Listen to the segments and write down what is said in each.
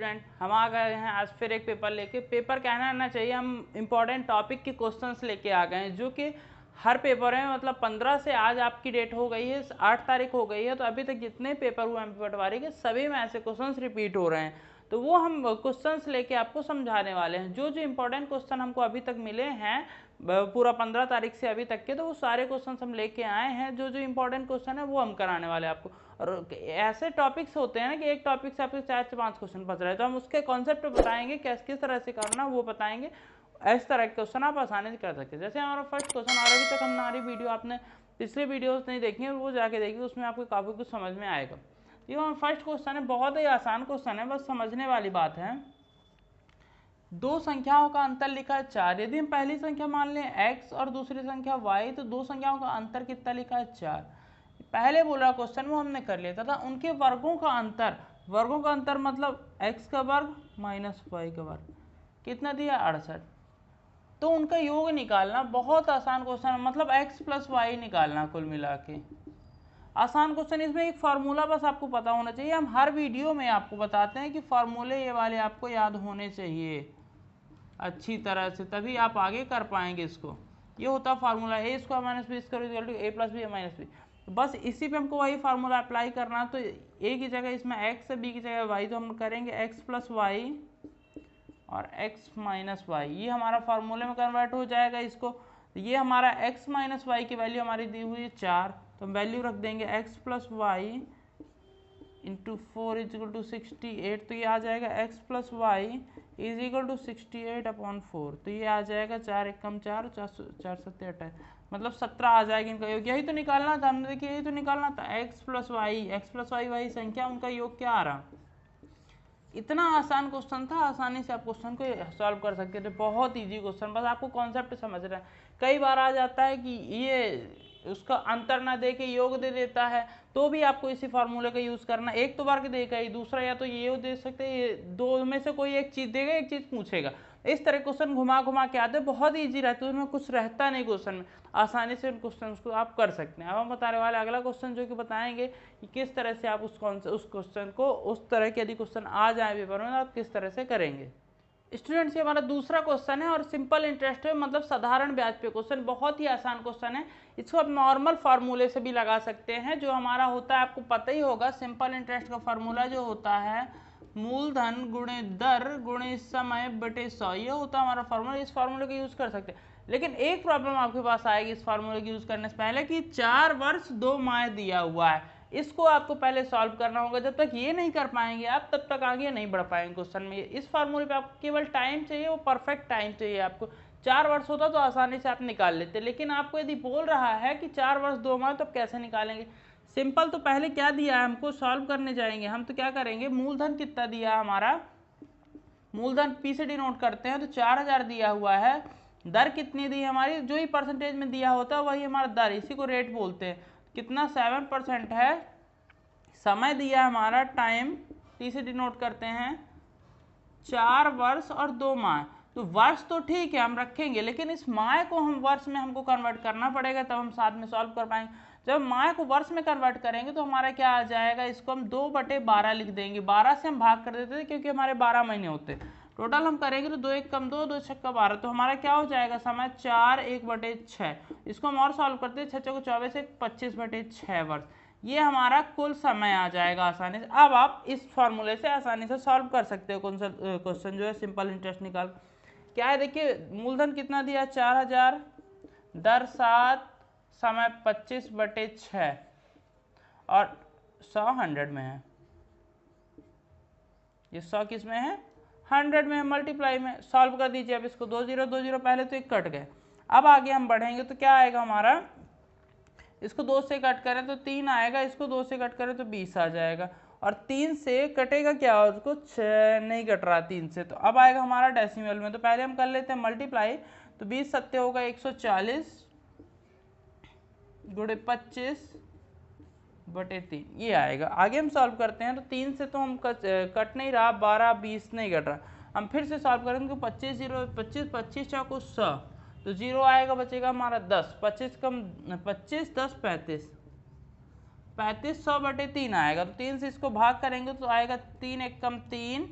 Student, हम आ गए हैं आज फिर एक पेपर लेके। पेपर कहना ना चाहिए, हम इम्पोर्टेंट टॉपिक के क्वेश्चंस लेके आ गए हैं जो कि हर पेपर में मतलब 15 से आज आपकी डेट हो गई है 8 तारीख हो गई है, तो अभी तक जितने पेपर हुए हैं पटवारी के सभी में ऐसे क्वेश्चंस रिपीट हो रहे हैं। तो वो हम क्वेश्चंस लेके आपको समझाने वाले हैं। जो जो इम्पोर्टेंट क्वेश्चन हमको अभी तक मिले हैं पूरा 15 तारीख से अभी तक के, तो वो सारे क्वेश्चन हम लेके आए हैं। जो जो इम्पोर्टेंट क्वेश्चन है वो हम कराने वाले हैं आपको। और ऐसे टॉपिक्स होते हैं ना कि एक टॉपिक से आपके 4 से 5 क्वेश्चन बच रहे हैं, तो हम उसके कॉन्सेप्ट बताएंगे, किस तरह से करना वो बताएंगे। इस तरह के क्वेश्चन आप आसानी से कर सकते हैं। जैसे हमारा फर्स्ट क्वेश्चन, और अभी तक हमारी वीडियो आपने पिछले वीडियोस नहीं देखी है वो जाके देखिए, उसमें आपको काफ़ी कुछ समझ में आएगा। ये हमारा फर्स्ट क्वेश्चन है, बहुत ही आसान क्वेश्चन है, बस समझने वाली बात है। दो संख्याओं का अंतर लिखा है 4। यदि हम पहली संख्या मान लें x और दूसरी संख्या y, तो दो संख्याओं का अंतर कितना लिखा है 4। पहले बोला क्वेश्चन वो हमने कर लिया था उनके वर्गों का अंतर। वर्गों का अंतर मतलब x का वर्ग माइनस y का वर्ग, कितना दिया 68। तो उनका योग निकालना बहुत आसान क्वेश्चन है, मतलब x प्लस वाई निकालना कुल मिला के आसान क्वेश्चन। इसमें एक फार्मूला बस आपको पता होना चाहिए। हम हर वीडियो में आपको बताते हैं कि फार्मूले ये वाले आपको याद होने चाहिए अच्छी तरह से, तभी आप आगे कर पाएंगे इसको। ये होता है formula A square minus B square equal to A plus B minus B. बस इसी पे हमको वही फार्मूला अप्लाई करना। तो ए की जगह इसमें एक्स है, बी की जगह वाई, तो हम करेंगे एक्स प्लस वाई और एक्स माइनस वाई। ये हमारा फार्मूले में कन्वर्ट हो जाएगा। इसको ये हमारा एक्स माइनस वाई की वैल्यू हमारी दी हुई है 4, तो हम वैल्यू रख देंगे X plus Y into 4 is equal to 68। तो ये आ जाएगा X plus Y is equal to 68/4। तो ये आ जाएगा 4 एकम 4 4 7 28, मतलब 17 आ जाएगा इनका योग। यही तो निकालना था हमने, देखिए यही तो निकालना था। एक्स प्लस वाई वही संख्या, उनका योग क्या आ रहा। इतना आसान क्वेश्चन था, आसानी से आप क्वेश्चन को सॉल्व कर सकते थे। बहुत इजी क्वेश्चन, बस आपको कॉन्सेप्ट समझना है। कई बार आ जाता है कि ये उसका अंतर ना दे के योग दे देता है, तो भी आपको इसी फार्मूले का यूज करना। एक तो वर्ग देगा ही, दूसरा या तो ये दे सकते हैं, ये दो में से कोई एक चीज देगा, एक चीज पूछेगा। इस तरह क्वेश्चन घुमा घुमा के आते हैं, बहुत ईजी रहते हैं, उसमें कुछ रहता नहीं क्वेश्चन में, आसानी से उन क्वेश्चन को आप कर सकते हैं। अब हम बताने वाले अगला क्वेश्चन जो कि बताएंगे कि किस तरह से आप उस क्वेश्चन को, उस तरह के यदि क्वेश्चन आ जाए पेपर में, आप किस तरह से करेंगे। स्टूडेंट्स, ये हमारा दूसरा क्वेश्चन है और सिंपल इंटरेस्ट है, मतलब साधारण ब्याज पे क्वेश्चन। बहुत ही आसान क्वेश्चन है, इसको आप नॉर्मल फार्मूले से भी लगा सकते हैं। जो हमारा होता है आपको पता ही होगा, सिंपल इंटरेस्ट का फार्मूला जो होता है मूलधन गुणे दर गुणे समय बटे 100, ये होता है हमारा फार्मूला। इस फार्मूले का यूज कर सकते हैं, लेकिन एक प्रॉब्लम आपके पास आएगी इस फार्मूले का यूज करने से पहले कि 4 वर्ष 2 माह दिया हुआ है। इसको आपको पहले सॉल्व करना होगा। जब तक ये नहीं कर पाएंगे आप, तब तक आगे नहीं बढ़ पाएंगे क्वेश्चन में। इस फार्मूले पे आपको केवल टाइम चाहिए, वो परफेक्ट टाइम चाहिए आपको। 4 वर्ष होता तो आसानी से आप निकाल लेते, लेकिन आपको यदि बोल रहा है कि 4 वर्ष 2 माह, तो आप कैसे निकालेंगे। सिंपल, तो पहले क्या दिया है हमको, सॉल्व करने जाएंगे हम। तो क्या करेंगे, मूलधन कितना दिया है हमारा, मूलधन पी से डिनोट करते हैं, तो 4000 दिया हुआ है। दर कितनी दी है हमारी, जो ही परसेंटेज में दिया होता है वही हमारा दर, इसी को रेट बोलते हैं। कितना 7% है। समय दिया हमारा टाइम, टी से डिनोट करते हैं 4 वर्ष और 2 माह। तो वर्ष तो ठीक है हम रखेंगे, लेकिन इस माह को हम वर्ष में हमको कन्वर्ट करना पड़ेगा, तब हम साथ में सॉल्व कर पाएंगे। जब माह को वर्ष में कन्वर्ट करेंगे तो हमारा क्या आ जाएगा, इसको हम 2/12 लिख देंगे। 12 से हम भाग कर देते थे क्योंकि हमारे 12 महीने होते। टोटल हम करेंगे तो 2 1 कम 2, 2 6 12, तो हमारा क्या हो जाएगा समय 4 1/6। इसको हम और सॉल्व करते हैं, 6 को 24 1 25/6 वर्ष। ये हमारा कुल समय आ जाएगा आसानी से। अब आप इस फॉर्मूले से आसानी से सॉल्व कर सकते हो कौन सा क्वेश्चन जो है सिंपल इंटरेस्ट निकाल। क्या है देखिए, मूलधन कितना दिया 4000, दर 7, समय 25/6 और 100 100 में है। ये 100 किस में है, 100 में है, मल्टीप्लाई में। सॉल्व कर दीजिए अब इसको, 2 0 2 0 पहले तो एक कट गए। अब आगे हम बढ़ेंगे तो क्या आएगा हमारा, इसको 2 से कट करें तो 3 आएगा, इसको 2 से कट करें तो 20 आ जाएगा। और 3 से कटेगा क्या, उसको 6 नहीं कट रहा 3 से। तो अब आएगा हमारा डेसिमल में, तो पहले हम कर लेते हैं मल्टीप्लाई। तो 20 7 होगा 140 गुणे 25/3, ये आएगा। आगे हम सॉल्व करते हैं, तो 3 से तो हम कट नहीं रहा, 12 20 नहीं कट रहा। हम फिर से सॉल्व करेंगे, 25 0 25 25 चौको 100, तो 0 आएगा, बचेगा हमारा 10। 25 कम 25 10 35 35 100/3 आएगा। तो 3 से इसको भाग करेंगे तो आएगा 3 1 कम 3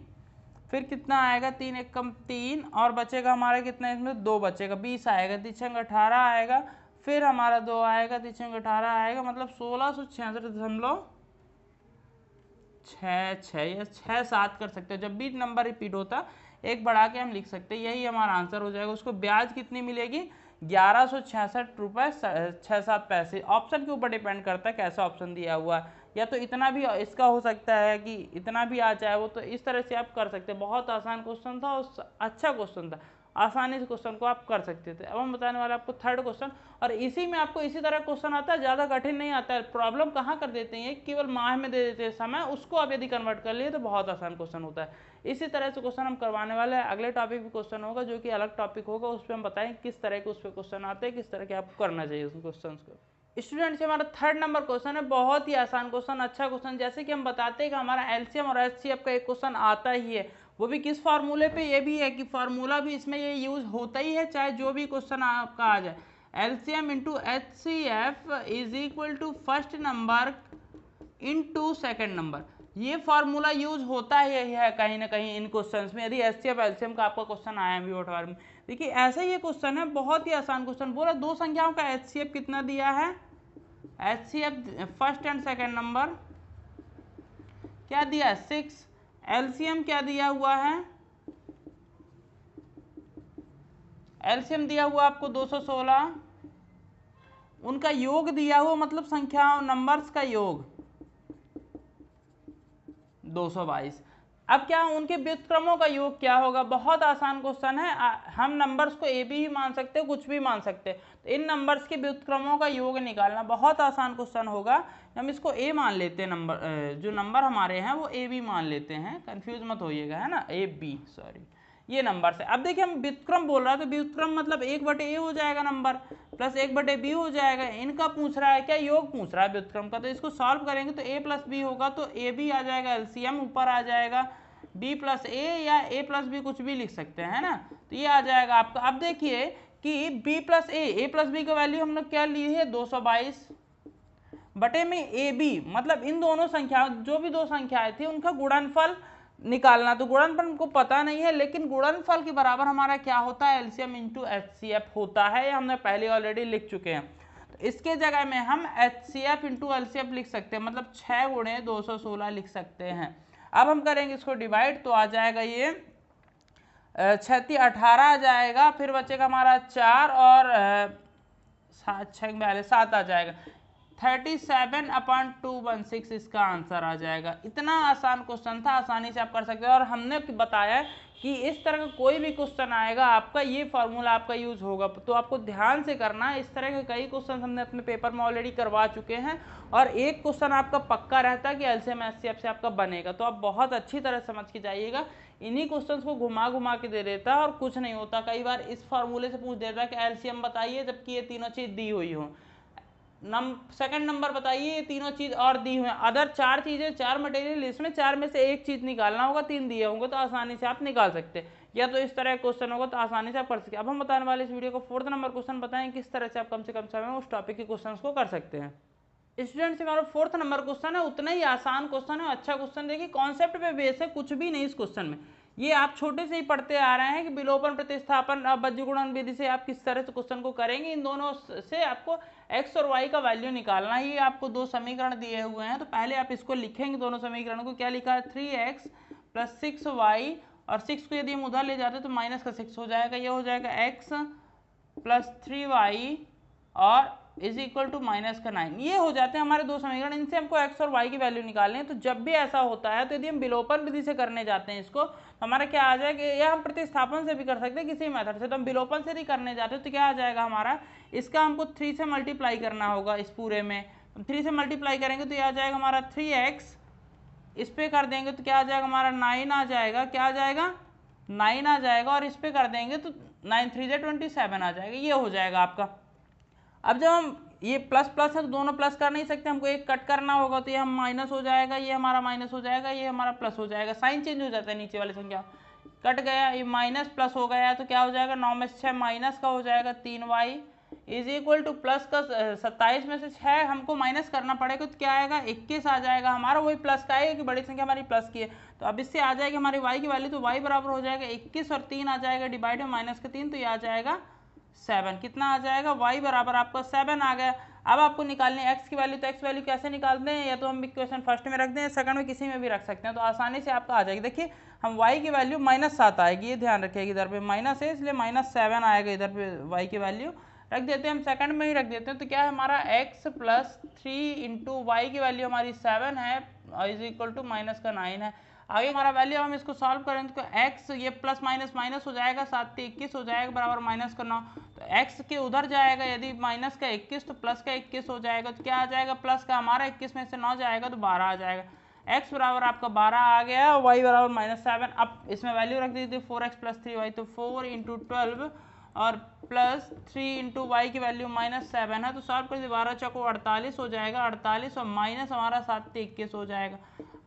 फिर कितना आएगा 3 एकम 3 और बचेगा हमारा कितना, इसमें 2 बचेगा, 20 आएगा, 3 18 आएगा, फिर हमारा 2 आएगा, 3 18 आएगा, मतलब 1666.66 या 6-7 कर सकते हो। जब भी नंबर रिपीट होता एक बढ़ा के हम लिख सकते हैं, यही हमारा आंसर हो जाएगा। उसको ब्याज कितनी मिलेगी, 1166 रुपये 6-7 पैसे। ऑप्शन के ऊपर डिपेंड करता है कैसा ऑप्शन दिया हुआ है, या तो इतना भी इसका हो सकता है कि इतना भी आ जाए वो, तो इस तरह से आप कर सकते हैं। बहुत आसान क्वेश्चन था और अच्छा क्वेश्चन था, आसानी से क्वेश्चन को आप कर सकते थे। अब हम बताने वाले आपको थर्ड क्वेश्चन, और इसी में आपको इसी तरह क्वेश्चन आता है, ज़्यादा कठिन नहीं आता है। प्रॉब्लम कहाँ कर देते हैं, केवल माह में दे देते हैं समय, उसको आप यदि कन्वर्ट कर लिए तो बहुत आसान क्वेश्चन होता है। इसी तरह से क्वेश्चन हम करवाने वाले हैं। अगले टॉपिक भी क्वेश्चन होगा जो कि अलग टॉपिक होगा, उस पर हम बताएंगे किस तरह के उस पर क्वेश्चन आते हैं, किस तरह के आपको करना चाहिए उस क्वेश्चन को। स्टूडेंट्स हमारा थर्ड नंबर क्वेश्चन है, बहुत ही आसान क्वेश्चन, अच्छा क्वेश्चन। जैसे कि हम बताते हैं कि हमारा एलसीएम और एचसीएफ का एक क्वेश्चन आता ही है, वो भी किस फार्मूले पे, ये भी है कि फार्मूला भी इसमें ये यूज होता ही है, चाहे जो भी क्वेश्चन आपका आ जाए। LCM into HCF is equal to first number into second number, ये फार्मूला यूज होता ही है कहीं ना कहीं इन क्वेश्चंस में। यदि एचसीएफ एलसीएम का आपका क्वेश्चन आया भी बारे में, देखिए ऐसा ही ये क्वेश्चन है, बहुत ही आसान क्वेश्चन। बोला दो संख्याओं का एचसीएफ कितना दिया है, HCF first and second number क्या दिया है 6, एलसीएम क्या दिया हुआ है, एलसीएम दिया हुआ आपको 216, उनका योग दिया हुआ मतलब संख्याओं नंबर्स का योग 222। अब क्या उनके व्युत्क्रमों का योग क्या होगा, बहुत आसान क्वेश्चन है। हम नंबर्स को ए बी ही मान सकते हैं, कुछ भी मान सकते हैं, तो इन नंबर्स के व्युत्क्रमों का योग निकालना बहुत आसान क्वेश्चन होगा। हम इसको ए मान लेते हैं, नंबर जो नंबर हमारे हैं वो ए बी मान लेते हैं, कंफ्यूज मत होइएगा, है ना, ए बी सॉरी, ये नंबर से। अब देखिए हम व्युत्क्रम बोल रहा है, तो व्युत्क्रम मतलब 1/a हो जाएगा नंबर, प्लस 1/b हो जाएगा। इनका पूछ रहा है क्या, योग पूछ रहा है व्युत्क्रम का, तो इसको सॉल्व करेंगे तो a प्लस बी होगा, तो ए बी आ जाएगा, एलसीएम ऊपर आ जाएगा b प्लस ए या a प्लस बी कुछ भी लिख सकते हैं, है ना, तो ये आ जाएगा आपका। अब देखिए कि b प्लस ए प्लस बी का वैल्यू हम लोग क्या लिए है 222 बटे में ए बी, मतलब इन दोनों संख्याओं, जो भी दो संख्याएं थी उनका गुणनफल निकालना। तो गुणनफल को पता नहीं है, लेकिन गुणनफल के बराबर हमारा क्या होता है, एलसीएम इंटू एचसीएफ होता है, ये हमने पहले ऑलरेडी लिख चुके हैं। तो इसके जगह में हम एचसीएफ इंटू एलसीएफ लिख सकते हैं, मतलब 6 गुणे 216 लिख सकते हैं। अब हम करेंगे इसको डिवाइड, तो आ जाएगा ये 36 18 आ जाएगा, फिर बचेगा हमारा 4 और 7 आ जाएगा, 37/216 इसका आंसर आ जाएगा। इतना आसान क्वेश्चन था, आसानी से आप कर सकते हो। और हमने बताया कि इस तरह का कोई भी क्वेश्चन आएगा आपका, ये फॉर्मूला आपका यूज होगा, तो आपको ध्यान से करना है। इस तरह के कई क्वेश्चन हमने अपने पेपर में ऑलरेडी करवा चुके हैं, और एक क्वेश्चन आपका पक्का रहता है कि एलसीएम एचसीएफ से आपका बनेगा, तो आप बहुत अच्छी तरह समझ के जाइएगा। इन्हीं क्वेश्चंस को घुमा घुमा के दे देता है और कुछ नहीं होता। कई बार इस फार्मूले से पूछ देता है कि एलसीएम बताइए, जबकि ये तीनों चीज दी हुई हो, सेकंड नंबर बताइए, ये तीनों चीज और दी हुई है, अदर 4 चीजें, 4 मटेरियल, इसमें 4 में से एक चीज निकालना होगा, 3 दिए होंगे तो आसानी से आप निकाल सकते हैं, या तो इस तरह क्वेश्चन होगा तो आसानी से आप कर सकते हैं। अब हम बताने वाले इस वीडियो को 4th नंबर क्वेश्चन बताएं किस तरह से आप कम से कम समय में उस टॉपिक के क्वेश्चन को कर सकते हैं। स्टूडेंट्स हमारा 4th नंबर क्वेश्चन है, उतना ही आसान क्वेश्चन है, अच्छा क्वेश्चन। देखिए कॉन्सेप्ट पे बेस है, कुछ भी नहीं इस क्वेश्चन में, ये आप छोटे से ही पढ़ते आ रहे हैं कि विलोपन प्रतिस्थापन बीजगुणन विधि से आप किस तरह से क्वेश्चन को करेंगे। इन दोनों से आपको x और y का वैल्यू निकालना है। ये आपको 2 समीकरण दिए हुए हैं, तो पहले आप इसको लिखेंगे, दोनों समीकरणों को। क्या लिखा है, 3x + 6y, और 6 को यदि हम उधर ले जाते तो माइनस का 6 हो जाएगा, ये हो जाएगा x + 3y और इज इक्वल टू माइनस का 9। ये हो जाते हैं हमारे 2 समीकरण, इनसे हमको x और y की वैल्यू निकालनी है। तो जब भी ऐसा होता है, तो यदि हम विलोपन विधि से करने जाते हैं इसको, तो हमारा क्या आ जाएगा, या हम प्रतिस्थापन से भी कर सकते हैं किसी मेथड से, तो हम विलोपन से भी करने जाते हैं तो क्या आ जाएगा हमारा, इसका हमको 3 से मल्टीप्लाई करना होगा इस पूरे में। 3 से मल्टीप्लाई करेंगे तो ये आ जाएगा हमारा 3x, इस पे कर देंगे तो क्या आ जाएगा हमारा 9 आ जाएगा, क्या आ जाएगा 9 आ जाएगा, और इस पे कर देंगे तो 9 3 27 आ जाएगा, ये हो जाएगा आपका। अब जब हम ये प्लस प्लस है तो दोनों प्लस कर नहीं सकते, हमको एक कट करना होगा, तो ये हम माइनस हो जाएगा, ये हमारा माइनस हो जाएगा, ये हमारा प्लस हो जाएगा, साइन चेंज हो जाता है नीचे वाली संख्या, कट गया, ये माइनस प्लस हो गया, तो क्या हो जाएगा 9 में से 6 माइनस का हो जाएगा 3y, is equal two plus का 27 में से 6 हमको माइनस करना पड़ेगा, तो क्या आएगा 21 आ जाएगा। हमारा वही प्लस का आएगा कि बड़ी संख्या हमारी प्लस की है, तो अब इससे आ जाएगी हमारी y की वैल्यू, तो y बराबर हो जाएगा 21 और 3 आ जाएगा डिवाइड में माइनस के 3, तो ये आ जाएगा 7। कितना आ जाएगा, y बराबर आपका 7 आ गया। अब आपको निकालनी है x की वैल्यू, तो x वैल्यू कैसे निकालते हैं, या तो हम इक्वेशन फर्स्ट में रख दें, सेकंड में किसी में भी रख सकते हैं, तो आसानी से आपका आ जाएगी। देखिए हम y की वैल्यू -7 आएगी, ये ध्यान रखिएगा, इधर पे माइनस है इसलिए -7 आएगा, इधर पे y की वैल्यू रख देते हैं, हम सेकंड में ही रख देते हैं, तो क्या है हमारा x + 3 इंटू वाई की वैल्यू हमारी 7 है इज इक्वल टू माइनस का 9 है। आगे हमारा वैल्यू हम इसको सॉल्व करें तो x ये प्लस माइनस माइनस हो जाएगा, 7 से 21 हो जाएगा बराबर माइनस का 9, तो x के उधर जाएगा, यदि माइनस का 21 तो प्लस का 21 हो जाएगा, तो क्या आ जाएगा प्लस का हमारा 21 में से 9 जाएगा तो 12 आ जाएगा। x बराबर आपका 12 आ गया, y बराबर -7। अब इसमें वैल्यू रख दीजिए 4x + 3y, तो 4 × 12 और प्लस 3 इंटू वाई की वैल्यू -7 है, तो सॉल्व कर 12 चौको 48 हो जाएगा, 48 और माइनस हमारा 7 से 21 हो जाएगा।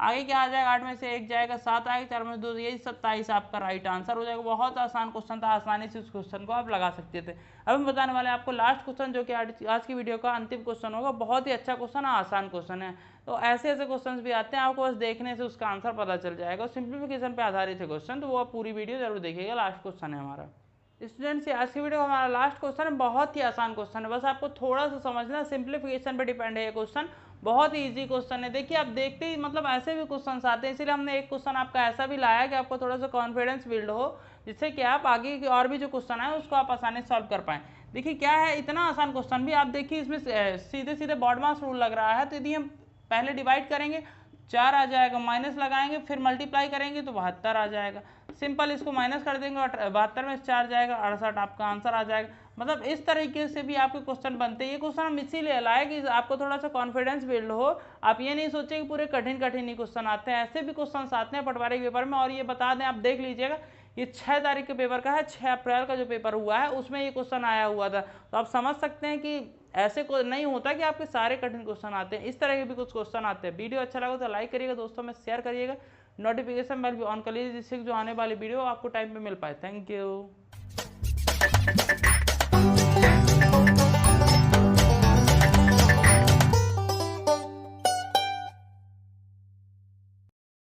आगे क्या आ जाएगा, 8 में से 1 जाएगा, 7 आएगा, 4 में से 2, यही 27 आपका राइट आंसर हो जाएगा। बहुत आसान क्वेश्चन था, आसानी से उस क्वेश्चन को आप लगा सकते थे। अब हम बताने वाले हैं आपको लास्ट क्वेश्चन, जो कि आज की वीडियो का अंतिम क्वेश्चन होगा। बहुत ही अच्छा क्वेश्चन है, आसान क्वेश्चन है, तो ऐसे ऐसे क्वेश्चन भी आते हैं, आपको बस देखने से उसका आंसर पता चल जाएगा। सिंप्लीफिकेशन पे आधारित है क्वेश्चन, तो वो आप पूरी वीडियो जरूर देखिएगा। लास्ट क्वेश्चन है हमारा स्टूडेंट से आज की वीडियो का हमारा लास्ट क्वेश्चन है, बहुत ही आसान क्वेश्चन है, बस आपको थोड़ा सा समझना, सिंप्लीफिकेशन पे डिपेंड है ये क्वेश्चन, बहुत ही इजी क्वेश्चन है। देखिए आप देखते ही मतलब ऐसे भी क्वेश्चन आते हैं, इसीलिए हमने एक क्वेश्चन आपका ऐसा भी लाया कि आपको थोड़ा सा कॉन्फिडेंस बिल्ड हो, जिससे कि आप आगे की और भी जो क्वेश्चन है उसको आप आसानी से सॉल्व कर पाएं। देखिए क्या है, इतना आसान क्वेश्चन भी आप देखिए, इसमें सीधे सीधे बॉड मास रूल लग रहा है, तो यदि हम पहले डिवाइड करेंगे 4 आ जाएगा, माइनस लगाएंगे फिर मल्टीप्लाई करेंगे तो 72 आ जाएगा, सिंपल इसको माइनस कर देंगे और 72 में 4 जाएगा, 68 आपका आंसर आ जाएगा। मतलब इस तरीके से भी आपके क्वेश्चन बनते हैं। ये क्वेश्चन हम इसीलिए लाए कि आपको थोड़ा सा कॉन्फिडेंस बिल्ड हो, आप ये नहीं सोचे कि पूरे कठिन कठिन ही क्वेश्चन आते हैं, ऐसे भी क्वेश्चन आते हैं पटवारी के पेपर में। और ये बता दें, आप देख लीजिएगा, ये 6 तारीख के पेपर का है, 6 अप्रैल का जो पेपर हुआ है उसमें ये क्वेश्चन आया हुआ था, तो आप समझ सकते हैं कि ऐसे को नहीं होता कि आपके सारे कठिन क्वेश्चन आते हैं, इस तरह के भी कुछ क्वेश्चन आते हैं। वीडियो अच्छा लगा तो लाइक करिएगा, दोस्तों में शेयर करिएगा, नोटिफिकेशन बेल भी ऑन कर लीजिए, जिससे जो आने वाली वीडियो आपको टाइम पे मिल पाए। Thank you.